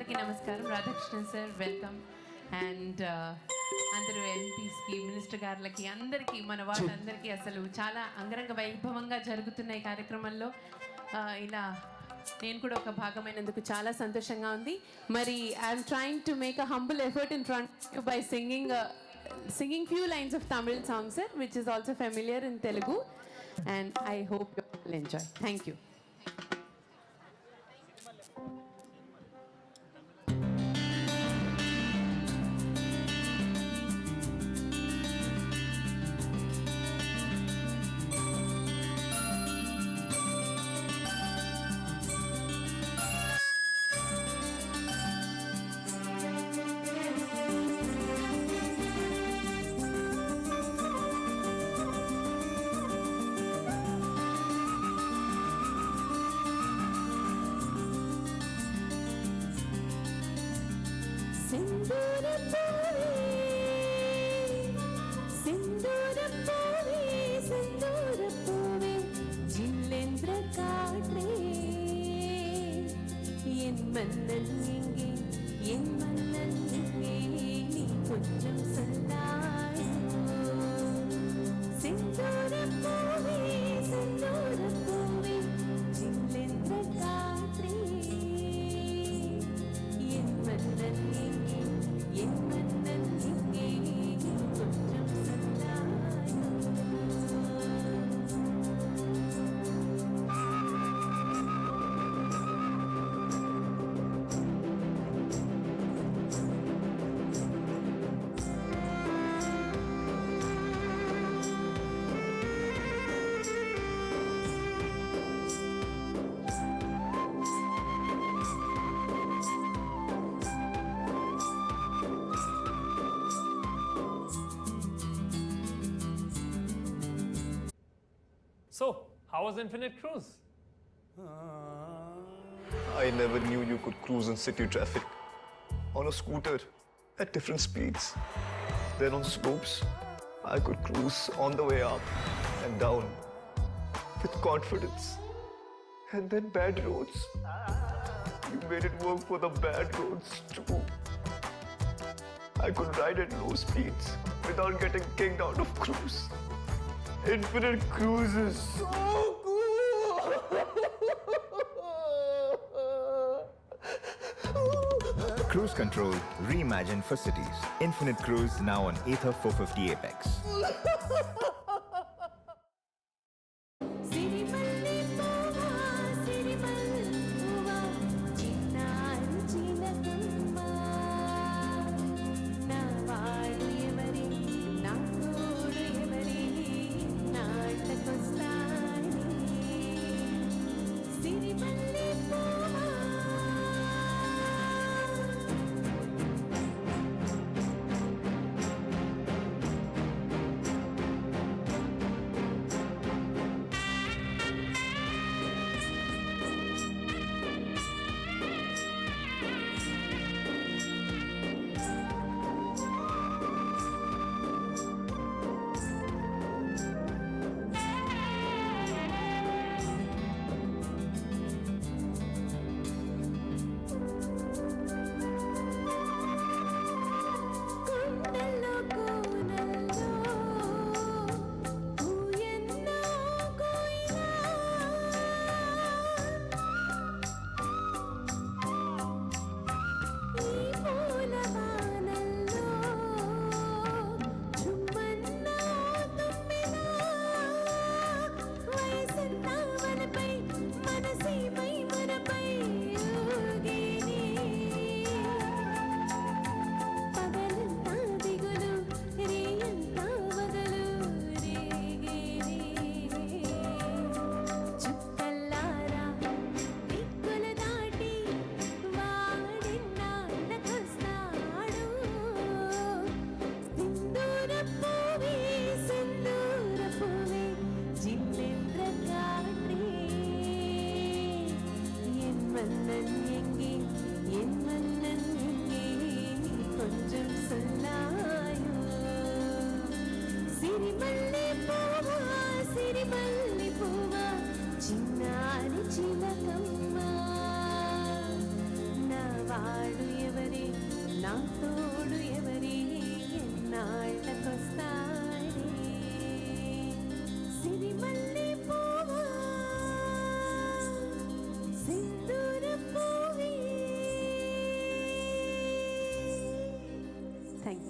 అందరికీ నమస్కారం. Radhakrishnan sir welcome. And అందరూ ఎంపీస్కి, మినిస్టర్ గారులకి, అందరికీ, మన వాళ్ళందరికీ అసలు చాలా అంగరంగ వైభవంగా జరుగుతున్న ఈ కార్యక్రమంలో ఇలా నేను కూడా ఒక భాగమైనందుకు చాలా సంతోషంగా ఉంది. మరి I'm trying to make a humble effort in front by singing few lines of Tamil song, sir, which is also familiar in Telugu, and I hope you will enjoy. Thank you. So, how was Infinite Cruise? I never knew you could cruise in city traffic on a scooter at different speeds. Then on slopes, I could cruise on the way up and down with confidence. And then bad roads. You made it work for the bad roads too. I could ride at low speeds without getting kicked out of cruise. Infinite Cruise is so cool! Cruise Control reimagined for cities. Infinite Cruise now on Ether 450 Apex. Thank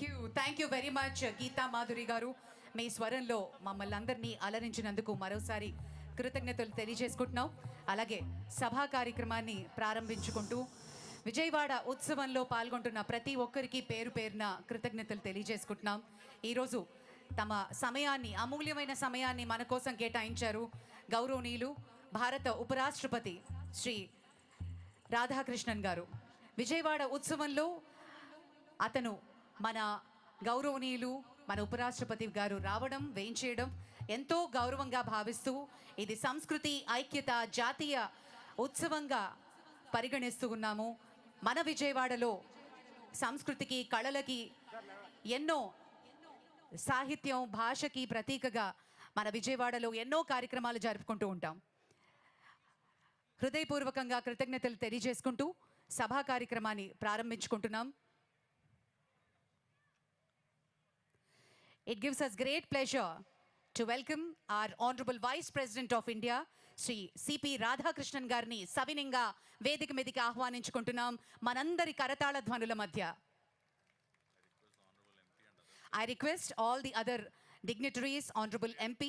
you. Thank you very much Geetha Madhuri garu. మీ స్వరంలో మమ్మల్ని అందరినీ అలరించినందుకు మరోసారి కృతజ్ఞతలు తెలియజేసుకుంటున్నాం. అలాగే సభా కార్యక్రమాన్ని ప్రారంభించుకుంటూ విజయవాడ ఉత్సవంలో పాల్గొంటున్న ప్రతి ఒక్కరికి పేరు పేరున కృతజ్ఞతలు తెలియజేసుకుంటున్నాం. ఈరోజు తమ సమయాన్ని, అమూల్యమైన సమయాన్ని మన కోసం కేటాయించారు గౌరవనీయులు భారత ఉపరాష్ట్రపతి శ్రీ రాధాకృష్ణన్ గారు. విజయవాడ ఉత్సవంలో అతను మన గౌరవనీయులు మన ఉపరాష్ట్రపతి గారు రావడం, వేయించేయడం ఎంతో గౌరవంగా భావిస్తూ ఇది సంస్కృతి, ఐక్యత, జాతీయ ఉత్సవంగా పరిగణిస్తూ ఉన్నాము. మన విజయవాడలో సంస్కృతికి, కళలకి, ఎన్నో సాహిత్యం, భాషకి ప్రతీకగా మన విజయవాడలో ఎన్నో కార్యక్రమాలు జరుపుకుంటూ ఉంటాం. హృదయపూర్వకంగా కృతజ్ఞతలు తెలియజేసుకుంటూ సభా కార్యక్రమాన్ని ప్రారంభించుకుంటున్నాం. It gives us great pleasure to welcome our Honorable Vice President of India, Sri C.P. Radhakrishnan గారిని సవినంగా వేదిక మీదకి ఆహ్వానించుకుంటున్నాం మనందరి కరతాళ ధ్వనుల మధ్య. I request all the other dignitaries, Honorable MP,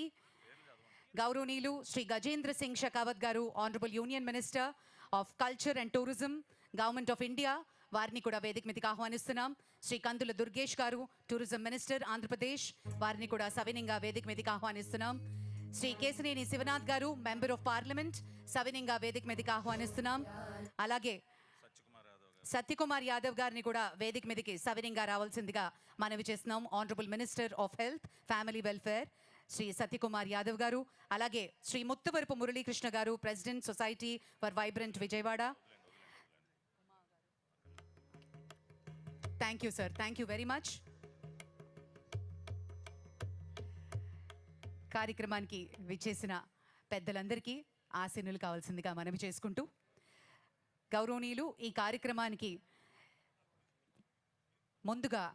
గౌరవనీయులు శ్రీ గజేంద్ర సింగ్ షెకావత్ గారు, Honorable Union Minister of Culture and Tourism, Government of India, వారిని కూడా వేదిక మీదకి ఆహ్వానిస్తున్నాం. శ్రీ కందుల దుర్గేష్ గారు, టూరిజం మినిస్టర్ ఆంధ్రప్రదేశ్, వారిని కూడా సవినంగా వేదిక మీదకి ఆహ్వానిస్తున్నాం. శ్రీ కేశినేని శివనాథ్ గారు, మెంబర్ ఆఫ్ పార్లమెంట్, సవినంగా వేదిక మీదకి ఆహ్వానిస్తున్నాం. అలాగే సత్యకుమార్ యాదవ్ గారిని కూడా వేదిక మీదకి సవినంగా రావాల్సిందిగా మనవి చేస్తున్నాం. Honourable minister of health, family welfare Shri Satyakumar Yadav garu. అలాగే Shri Muthuvarapu Muralikrishna garu, president society for vibrant Vijayawada. Thank you sir, thank you very much. కార్యక్రమానికి విచ్చేసిన పెద్దలందరికీ ఆశీనులు కావాల్సిందిగా మనవి చేసుకుంటూ గౌరవనీయులు ఈ కార్యక్రమానికి ముందుగా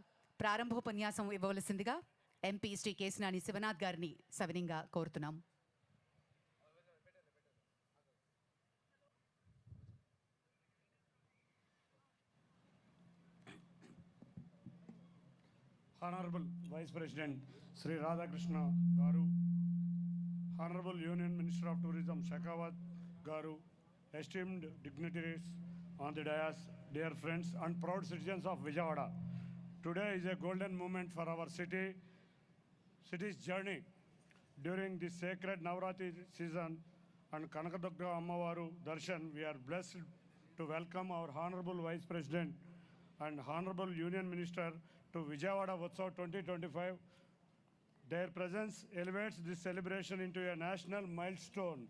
ప్రారంభోపన్యాసం ఇవ్వవలసిందిగా ఎంపీ శ్రీ కేశినేని శివనాథ్ గారిని సవినంగా కోరుతున్నాం. Honorable Vice President Sri Radhakrishna Garu, Honorable Union Minister of Tourism Shekhawat Garu, esteemed dignitaries on the dais, dear friends and proud citizens of Vijayawada. Today is a golden moment for our city's journey. During this sacred Navratri season and Kanakadugga Ammavaru Darshan, we are blessed to welcome our Honorable Vice President and Honorable Union Minister to Vijayawada Utsav 2025. Their presence elevates this celebration into a national milestone.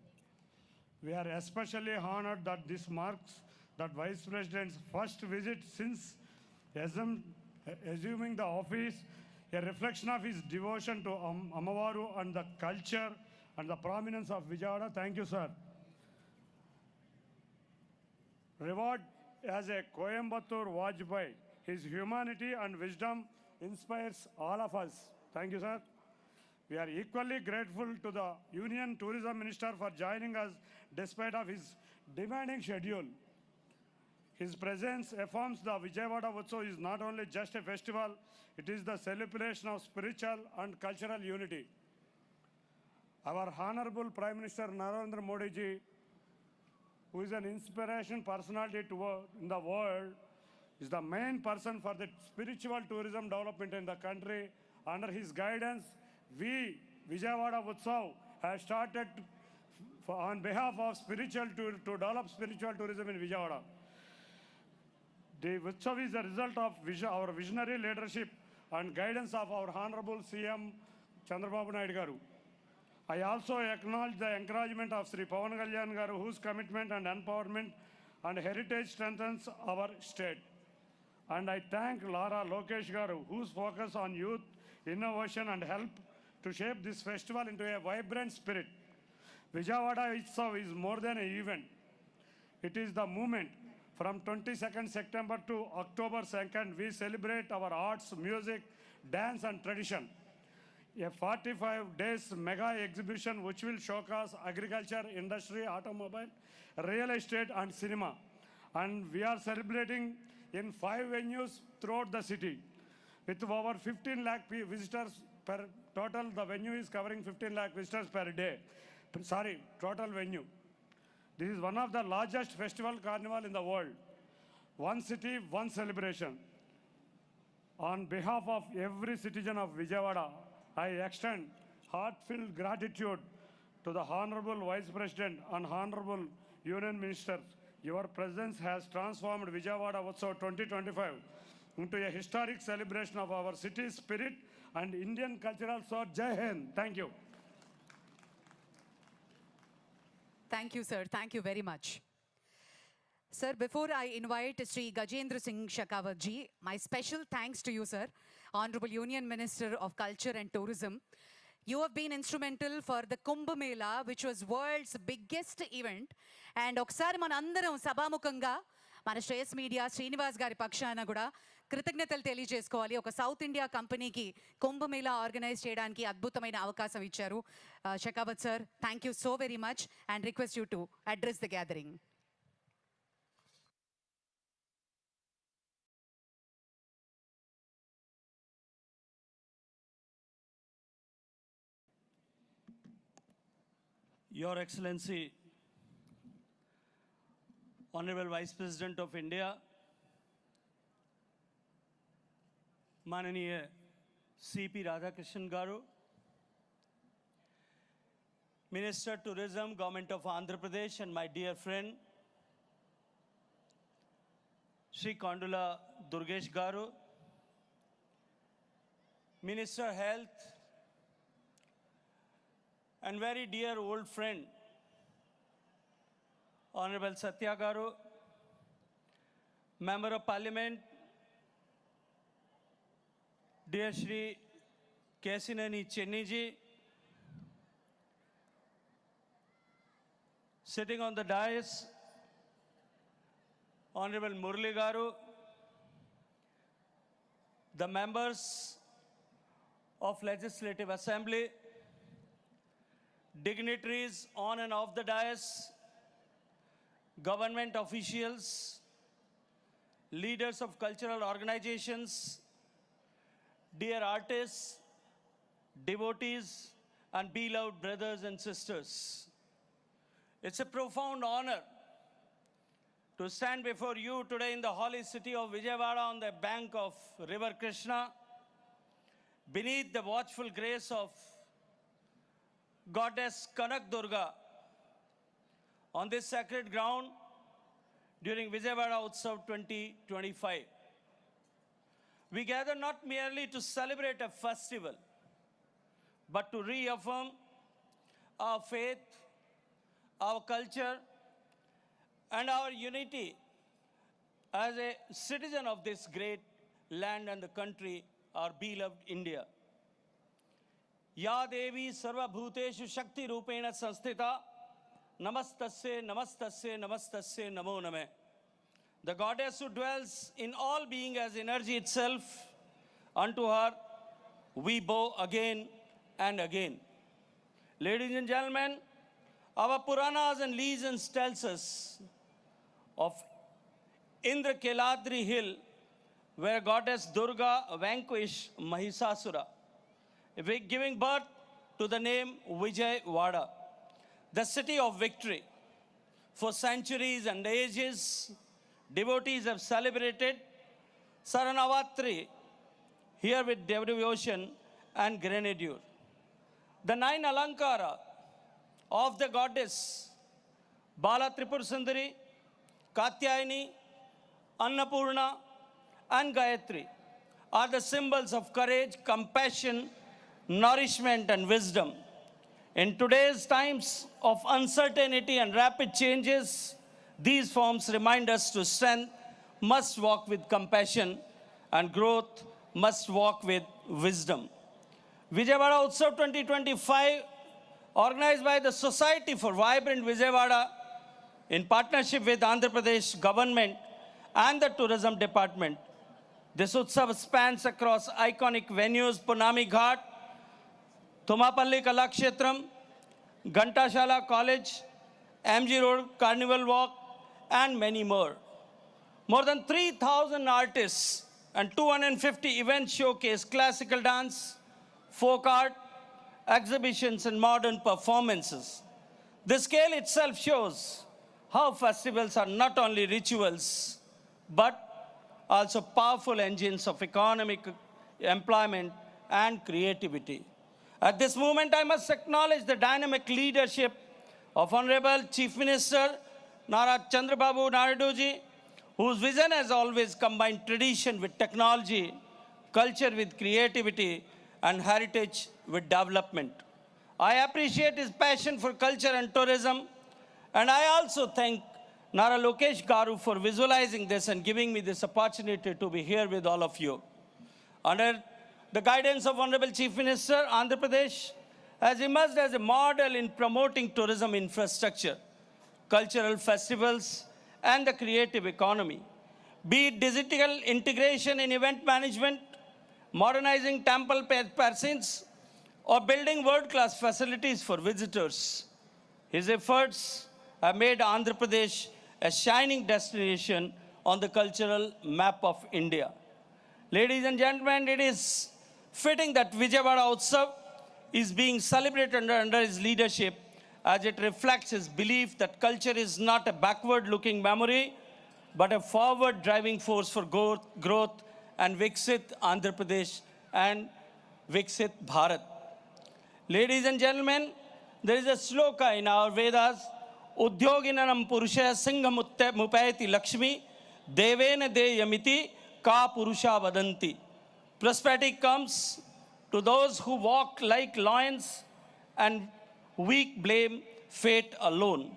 We are especially honored that this marks the Vice President's first visit since assuming the office, a reflection of his devotion to Ammavaru and the culture and the prominence of Vijayawada. Thank you, sir. Revered as a Coimbatore Vajpayee, his humanity and wisdom inspires all of us. Thank you, sir. We are equally grateful to the Union Tourism Minister for joining us despite of his demanding schedule. His presence affirms the Vijayawada Utsav is not only just a festival, it is the celebration of spiritual and cultural unity. Our Honorable Prime Minister Narendra Modi ji, who is an inspiration personality in the world, is the main person for the spiritual tourism development in the country. Under his guidance, we, Vijayawada Utsav, have started on behalf of to develop spiritual tourism in Vijayawada. The Utsav is a result of our visionary leadership and guidance of our Honorable CM Chandrababu Naidu Garu. I also acknowledge the encouragement of Sri Pawan Kalyan Garu, whose commitment and empowerment and heritage strengthens our state. And I thank Lara Lokesh Garu, whose focus on youth, innovation and help to shape this festival into a vibrant spirit. Vijayawada itself is more than an event. It is the movement. From 22nd September to October 2nd, we celebrate our arts, music, dance and tradition. a 45 days mega exhibition which will showcase agriculture, industry, automobile, real estate and cinema. And we are celebrating in 5 venues throughout the city. With over 15 lakh visitors per total, the venue is covering 15 lakh visitors per day. Sorry, total venue. This is one of the largest festival carnival in the world. One city, one celebration. On behalf of every citizen of Vijayawada, I extend heartfelt gratitude to the Honorable Vice President and Honorable Union Minister. Your presence has transformed Vijayawada Utsav 2025 into a historic celebration of our city's spirit and Indian cultural soul. Jai Hind. Thank you. Thank you, sir. Thank you very much. Sir, before I invite Sri Gajendra Singh Shekhawat ji, my special thanks to you, sir, Honorable Union Minister of Culture and Tourism. You have been instrumental for the Kumbh Mela, which was world's biggest event. And oksari manandaram sabamukanga, మన Shreyas media Srinivas గారి పక్షాన కూడా కృతజ్ఞతలు తెలియజేసుకోవాలి. ఒక south India కంపెనీకి Kumbh Mela organise చేయడానికి అద్భుతమైన అవకాశం ఇచ్చారు. Shekhawat sir, thank you so very much and request you to address the gathering. Your Excellency, Honorable Vice President of India, Mananiya C.P. Radhakrishnan Garu, Minister Tourism, Government of Andhra Pradesh, and my dear friend, Shri Kondula Durgesh Garu, Minister Health, and very dear old friend, Honorable Satya Garu, Member of Parliament, dear Shri Kesinani Chenni ji, sitting on the dais, Honorable Murli Garu, the members of Legislative Assembly, dignitaries on and off the dais, government officials, leaders of cultural organizations, dear artists, devotees, and beloved brothers and sisters. It's a profound honor to stand before you today in the holy city of Vijayawada on the bank of River Krishna, beneath the watchful grace of Goddess Kanak Durga, on this sacred ground during Vijayawada Utsav 2025. We gather not merely to celebrate a festival, but to reaffirm our faith, our culture, and our unity as a citizen of this great land and the country, our beloved India. Ya Devi Sarva Bhuteshu Shakti Rupena Sanstita, Namastasya, Namastasya, Namastasya, Namo Name. The goddess who dwells in all being as energy itself, unto her we bow again and again. Ladies and gentlemen, our Puranas and legends tells us of Indrakeladri hill, where goddess Durga vanquished Mahisasura, giving birth to the name Vijayawada, the city of victory. For centuries and ages, devotees have celebrated Saranavatri here with devotion and gratitude. The 9 Alankara of the goddess Bala Tripur Sundari, Katyayani, Annapurna, and Gayatri are the symbols of courage, compassion, nourishment, and wisdom. In today's times of uncertainty and rapid changes, these forms remind us to strength must walk with compassion and growth must walk with wisdom. Vijayawada Utsav 2025, organized by the Society for Vibrant Vijayawada in partnership with Andhra Pradesh government and the tourism department. This Utsav spans across iconic venues, Punnami Ghat, Thumapalli Kalakshetram, Ghantashala College, MG Road Carnival Walk, and many more. More than 3,000 artists and 250 events showcase classical dance, folk art, exhibitions, and modern performances. The scale itself shows how festivals are not only rituals, but also powerful engines of economic employment and creativity. At this moment, I must acknowledge the dynamic leadership of Honorable Chief Minister Nara Chandrababu Naiduji, whose vision has always combined tradition with technology, culture with creativity, and heritage with development. I appreciate his passion for culture and tourism, and I also thank Nara Lokesh Garu for visualizing this and giving me this opportunity to be here with all of you. Under the guidance of Honorable Chief Minister, Andhra Pradesh has emerged as a model in promoting tourism infrastructure, cultural festivals, and the creative economy. Be it digital integration in event management, modernizing temple precincts, or building world-class facilities for visitors. His efforts have made Andhra Pradesh a shining destination on the cultural map of India. Ladies and gentlemen, it is fitting that Vijayawada Utsav is being celebrated under his leadership, as it reflects his belief that culture is not a backward-looking memory, but a forward-driving force for growth and Viksit Andhra Pradesh and Viksit Bharat. Ladies and gentlemen, there is a sloka in our Vedas, Udyoginanam Purusha Singha Mupayati Lakshmi, Devena Deyamiti Ka Purusha Vadanti. Prosperity comes to those who walk like lions and weak blame fate alone.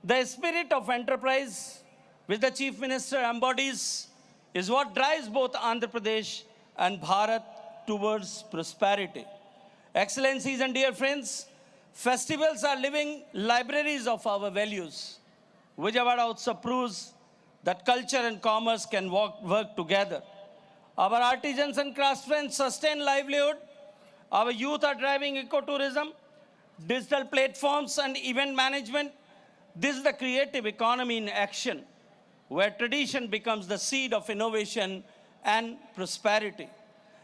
The spirit of enterprise which the Chief Minister embodies is what drives both Andhra Pradesh and Bharat towards prosperity. Excellencies and dear friends, festivals are living libraries of our values. Vijayawada also proves that culture and commerce can work together. Our artisans and craftsmen sustain livelihood. Our youth are driving ecotourism, digital platforms, and event management. This is the creative economy in action, where tradition becomes the seed of innovation and prosperity.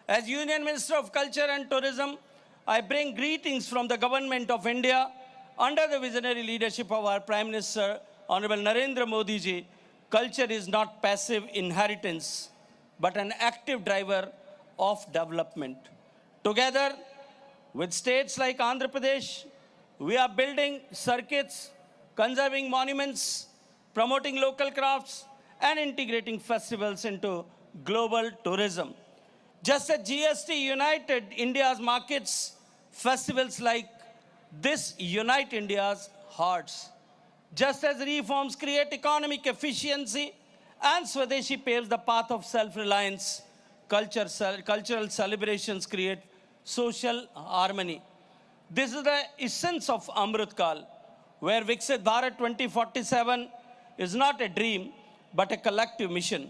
As Union Minister of Culture and Tourism, I bring greetings from the Government of India under the visionary leadership of our Prime Minister, Honorable Narendra Modi ji. Culture is not passive inheritance, but an active driver of development. Together with states like Andhra Pradesh, we are building circuits, conserving monuments, promoting local crafts, and integrating festivals into global tourism. Just as GST united India's markets, festivals like this unite India's hearts. Just as reforms create economic efficiency and Swadeshi paves the path of self-reliance, cultural celebrations create social harmony. This is the essence of Amrit Kal, where Viksit Bharat 2047 is not a dream, but a collective mission.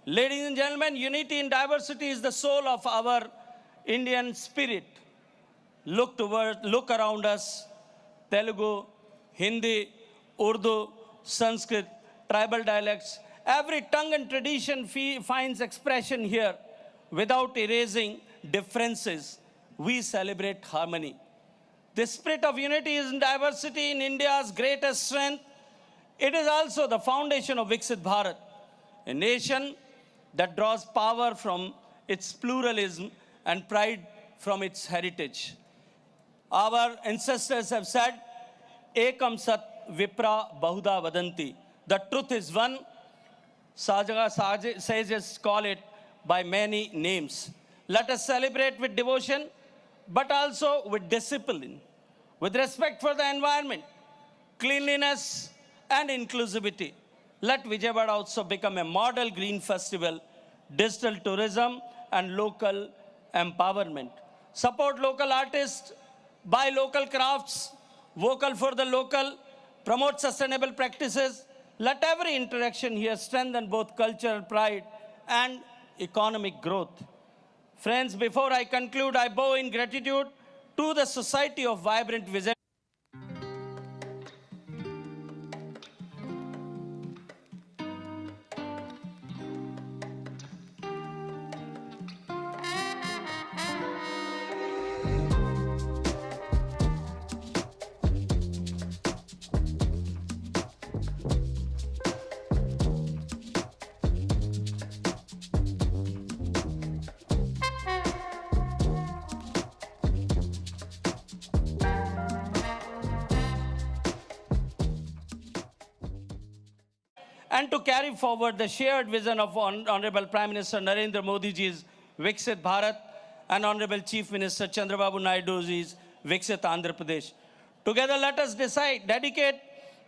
Ladies and gentlemen, unity in diversity is the soul of our Indian spirit. Look around us. Telugu, Hindi, Urdu, Sanskrit, tribal dialects. Every tongue and tradition finds expression here. Without erasing differences, we celebrate harmony. The spirit of unity is in diversity in India's greatest strength. It is also the foundation of Viksit Bharat, a nation that draws power from its pluralism and pride from its heritage. Our ancestors have said, Ekam Sat Vipra Bahuda Vadanti. The truth is one. Sages call it by many names. Let us celebrate with devotion, but also with discipline, with respect for the environment, cleanliness, and inclusivity. Let Vijayawada also become a model green festival, digital tourism, and local empowerment. Support local artists, buy local crafts, vocal for the local, promote sustainable practices. Let every interaction here strengthen both cultural pride and economic growth. Friends, before I conclude, I bow in gratitude to the Society of Vibrant Vijay. And to carry forward the shared vision of Honorable Prime Minister Narendra Modi ji's Viksit Bharat and Honorable Chief Minister Chandrababu Naidu ji's Viksit Andhra Pradesh. Together, let us dedicate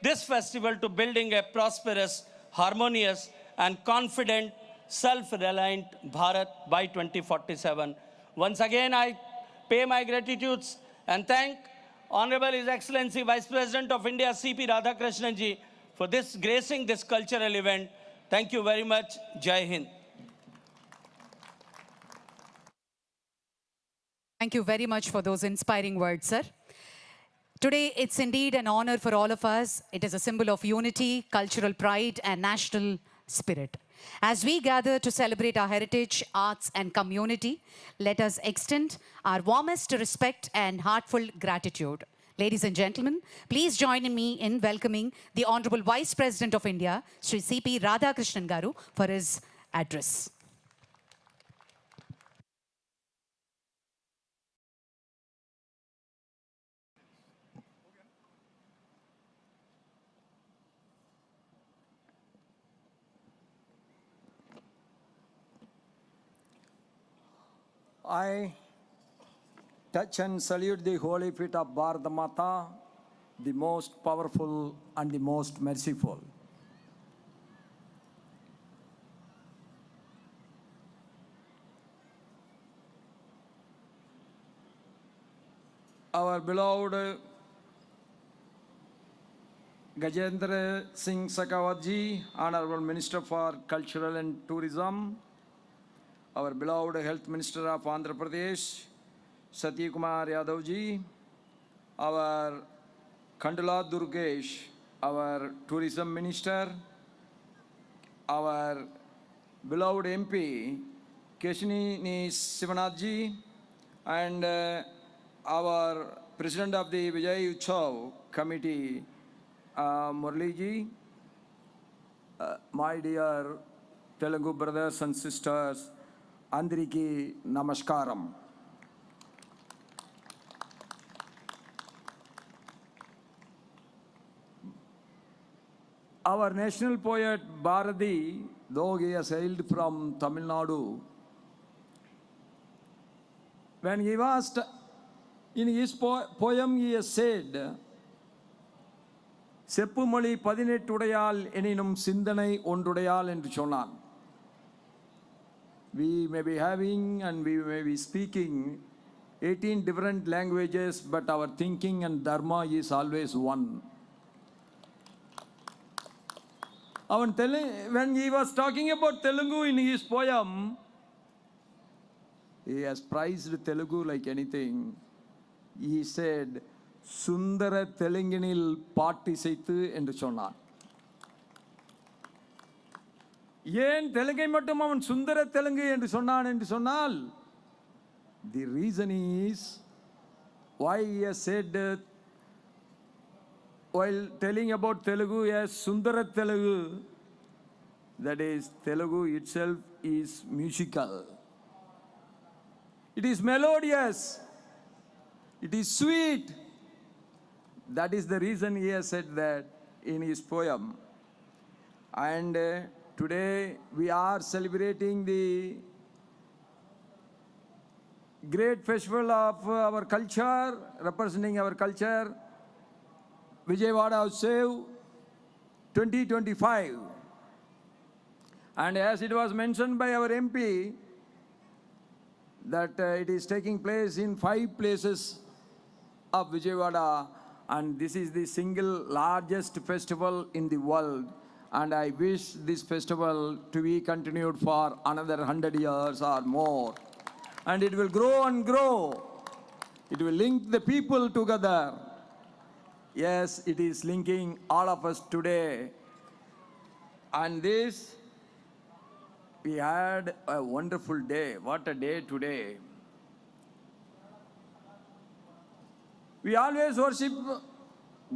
this festival to building a prosperous, harmonious, and confident, self-reliant Bharat by 2047. Once again, I pay my gratitudes and thank Honorable His Excellency Vice President of India, C.P. Radhakrishnan ji, for this gracing this cultural event. Thank you very much. Jai Hind. Thank you very much for those inspiring words, sir. Today, it's indeed an honor for all of us. It is a symbol of unity, cultural pride, and national spirit. As we gather to celebrate our heritage, arts, and community, let us extend our warmest respect and heartfelt gratitude. Ladies and gentlemen, please join me in welcoming the Honorable Vice President of India, Sri C.P. Radhakrishnan Garu, for his address. I touch and salute the holy feet of Bharata Mata, the most powerful and the most merciful. Our beloved Gajendra Singh Shekhawat ji, Honorable Minister for Cultural and Tourism, our beloved Health Minister of Andhra Pradesh, Satya Kumar Yadav ji, our Kandala Durgesh, our Tourism Minister, our beloved MP, Keshini Sivanath ji, and our President of the Utsav Committee, Murli ji, my dear Telugu brothers and sisters, Andriki Namaskaram. Our national poet Bharati, though he has hailed from Tamil Nadu, when he was in his poem he has said, Seppumali பதினெட்டுடையால் எனினும் சிந்தனை ஒன்றுடையால் என்று சொன்னான். We may be having and we may be speaking 18 different languages, but our thinking and dharma is always one. When he was talking about Telugu in his poem, he has praised Telugu like anything. He said, Sundara Teluginil பாட்டு இசைத்து என்று சொன்னான். ஏன் தெலுங்கை மட்டும் அவன் சுந்தர தெலுங்கு என்று சொன்னான் என்று சொன்னால், the reason is why he has said while telling about Telugu as Sundara Telugu, that is Telugu itself is musical. It is melodious. It is sweet. That is the reason he has said that in his poem. And today we are celebrating the great festival of our culture, representing our culture, Vijayawada Utsav 2025. And as it was mentioned by our MP, that it is taking place in 5 places of Vijayawada, and this is the single largest festival in the world. And I wish this festival to be continued for another 100 years or more. And it will grow and grow. It will link the people together. Yes, it is linking all of us today. And this, we had a wonderful day. What a day today. We always worship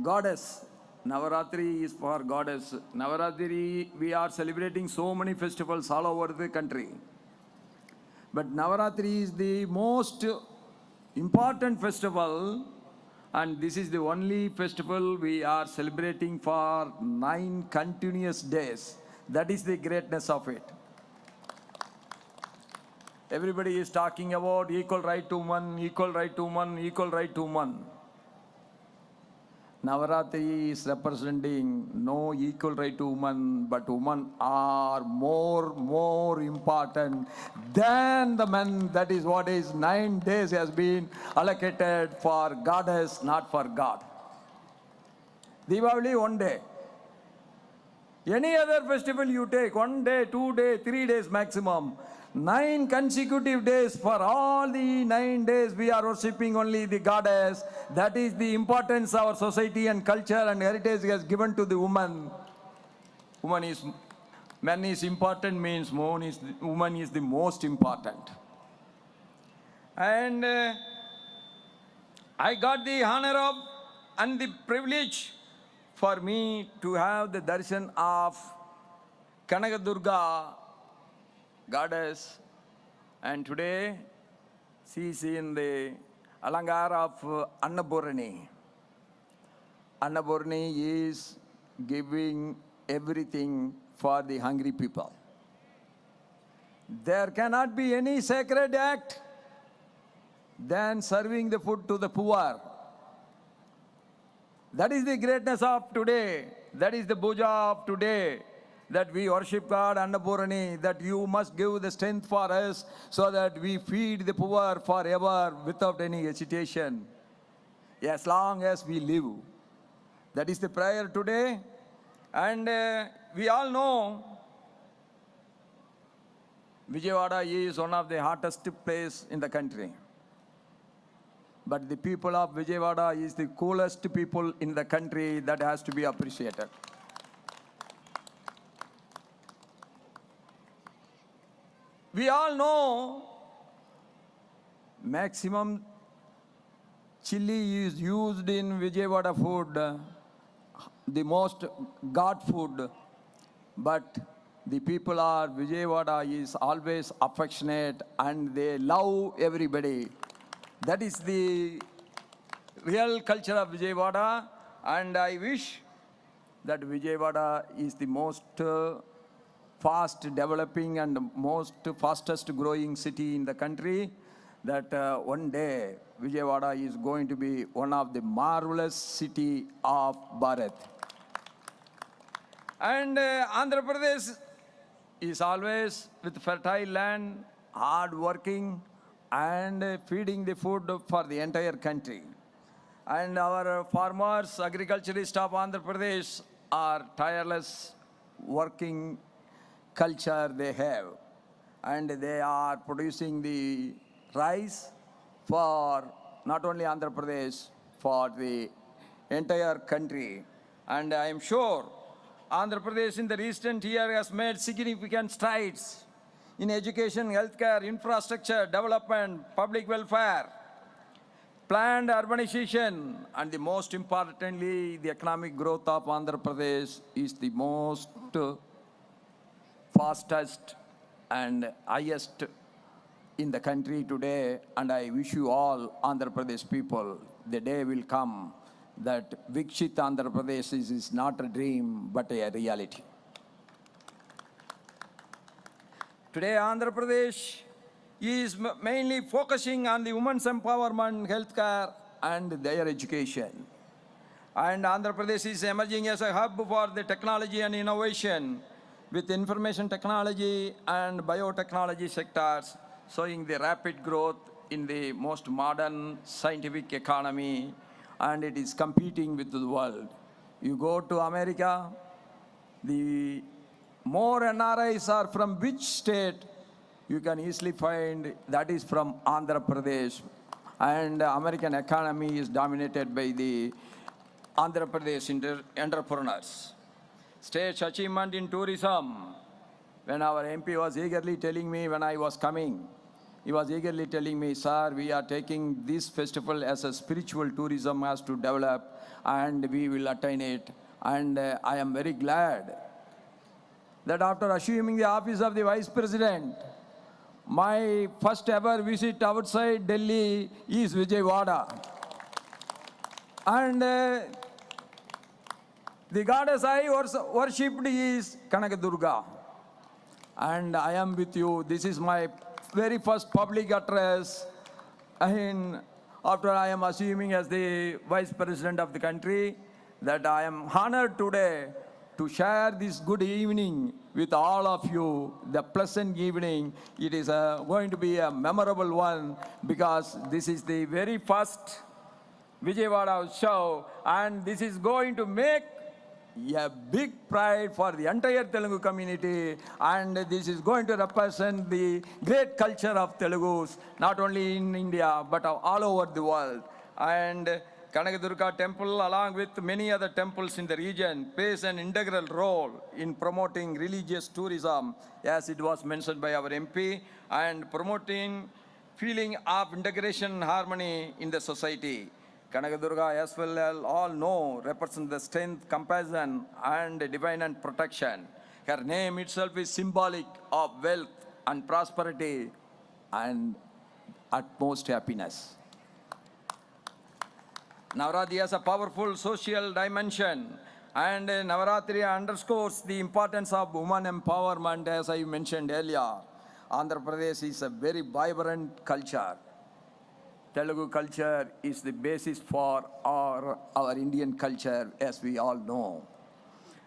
goddess. Navaratri is for goddess. Navaratri, we are celebrating so many festivals all over the country. But Navaratri is the most important festival, and this is the only festival we are celebrating for 9 continuous days. That is the greatness of it. Everybody is talking about equal right to woman, equal right to woman, equal right to woman. Navaratri is representing no equal right to women, but women are more important than the men. That is what is 9 days has been allocated for goddess, not for God. Diwali, 1 day. Any other festival you take, 1 day, 2 days, 3 days maximum. 9 consecutive days, for all the 9 days we are worshipping only the goddess. That is the importance our society and culture and heritage has given to the woman. Man is important means woman is the most important. And I got the honor of and the privilege for me to have the darshan of Kanakadurga goddess, and today she is in the Alangar of Annapurni. Annapurni is giving everything for the hungry people. There cannot be any sacred act than serving the food to the poor. That is the greatness of today. That is the puja of today. That we worship God Annapurni, that you must give the strength for us so that we feed the poor forever without any hesitation, as long as we live. That is the prayer today. And we all know Vijayawada is one of the hottest places in the country. But the people of Vijayawada is the coolest people in the country. That has to be appreciated. We all know maximum chili is used in Vijayawada food, the most God food. But the people of Vijayawada is always affectionate and they love everybody. That is the real culture of Vijayawada, and I wish that Vijayawada is the most fast developing and most fastest growing city in the country, that one day Vijayawada is going to be one of the marvelous city of Bharat. And Andhra Pradesh is always with fertile land, hard working and feeding the food for the entire country. And our farmers, agriculturists of Andhra Pradesh are tireless working culture they have, and they are producing the rice for not only Andhra Pradesh, for the entire country. And I am sure Andhra Pradesh in the recent year has made significant strides in education, healthcare, infrastructure, development, public welfare, planned urbanization, and the most importantly, the economic growth of Andhra Pradesh is the most fastest and highest in the country today. And I wish you all, Andhra Pradesh people, the day will come that Vikshit Andhra Pradesh is not a dream but a reality. Today, Andhra Pradesh is mainly focusing on the women's empowerment, healthcare, and their education. And Andhra Pradesh is emerging as a hub for the technology and innovation, with information technology and biotechnology sectors showing the rapid growth in the most modern scientific economy, and it is competing with the world. You go to America, the more NRIs are from which state, you can easily find that is from Andhra Pradesh. and American economy is dominated by the Andhra Pradesh entrepreneurs. State achievement in tourism. When our MP was eagerly telling me when I was coming, he was eagerly telling me, sir, we are taking this festival as a spiritual tourism has to develop and we will attain it. And I am very glad that after assuming the office of the Vice President, my first ever visit outside Delhi is Vijayawada. And the goddess I worshipped is Kanakadurga. And I am with you. This is my very first public address after I am assuming as the Vice President of the country, that I am honored today to share this good evening with all of you, the pleasant evening. It is going to be a memorable one because this is the very first Vijayawada Utsav, and this is going to make a big pride for the entire Telugu community, and this is going to represent the great culture of Telugus, not only in India, but all over the world. And Kanakadurga temple, along with many other temples in the region, plays an integral role in promoting religious tourism, as it was mentioned by our MP, and promoting feeling of integration and harmony in the society. Kanakadurga, as well as all know, represents the strength, compassion, and divine and protection. Her name itself is symbolic of wealth and prosperity and utmost happiness. Navaratri has a powerful social dimension, and Navaratri underscores the importance of woman empowerment, as I mentioned earlier. Andhra Pradesh is a very vibrant culture. Telugu culture is the basis for our Indian culture, as we all know.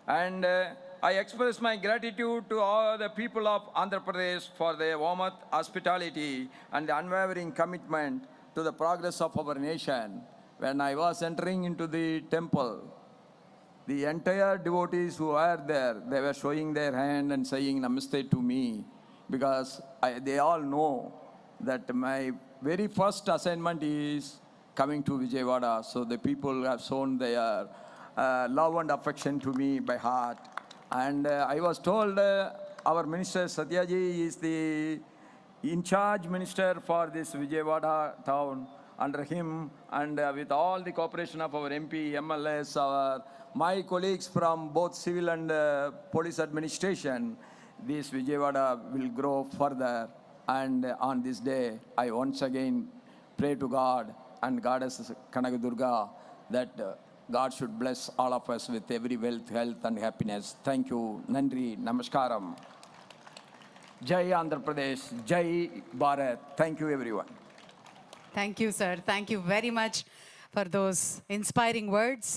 And I express my gratitude to all the people of Andhra Pradesh for their warmth, hospitality, and the unwavering commitment to the progress of our nation. When I was entering into the temple, the entire devotees who were there, they were showing their hand and saying namaste to me, because they all know that my very first assignment is coming to Vijayawada. So the people have shown their love and affection to me by heart. And I was told our minister Satyaji is the in-charge minister for this Vijayawada town. Under him and with all the cooperation of our MP, MLS, my colleagues from both civil and police administration, this Vijayawada will grow further. And on this day, I once again pray to God and Goddess Kanakadurga that God should bless all of us with every wealth, health, and happiness. Thank you. Nandri, Namaskaram. Jai Andhra Pradesh, Jai Bharat. Thank you, everyone. Thank you, sir. Thank you very much for those inspiring words.